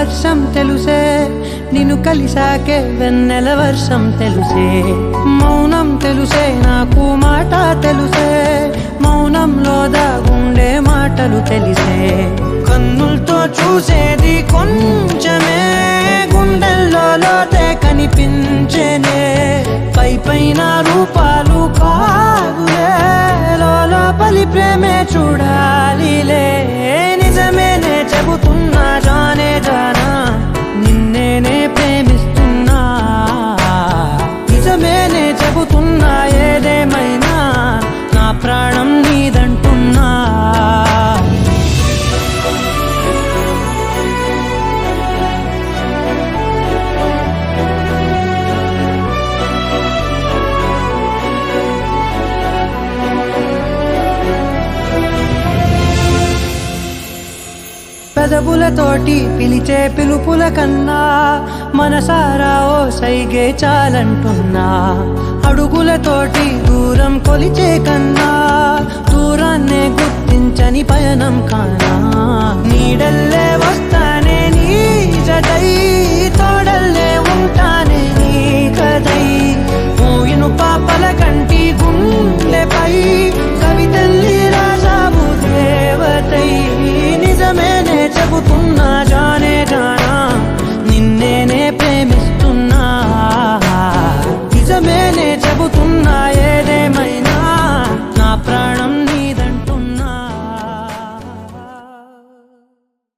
వర్షం తెలుసే నిన్ను కలిసాకే వెన్నెల వర్షం తెలుసే మౌనం తెలుసే నాకు మాట తెలుసే మౌనంలో దాగుండే మాటలు తెలిసే కన్నులతో చూసేది కొంచెమే గుండెల్లో లోతే కనిపించేనే పై పైన రూపాలు కాదులే లోపలి ప్రేమే చూడాలిలే నిజమేనే చెబుతున్నా జానే జానా నిన్నేనే ప్రేమిస్తున్నా నిజమేనే చెబుతున్నా ఏదేమైనా నా ప్రాణం నీదంటున్నా పెదవులతోటి పిలిచే పిలుపుల కన్నా మనసారా ఓ సైగే చాలంటున్నా అడుగులతోటి దూరం కొలిచే కన్నా దూరాన్నే గుర్తించని పయనం కానా నీడల్లే వస్తానే నీ జటై తోడల్లే ఉంటా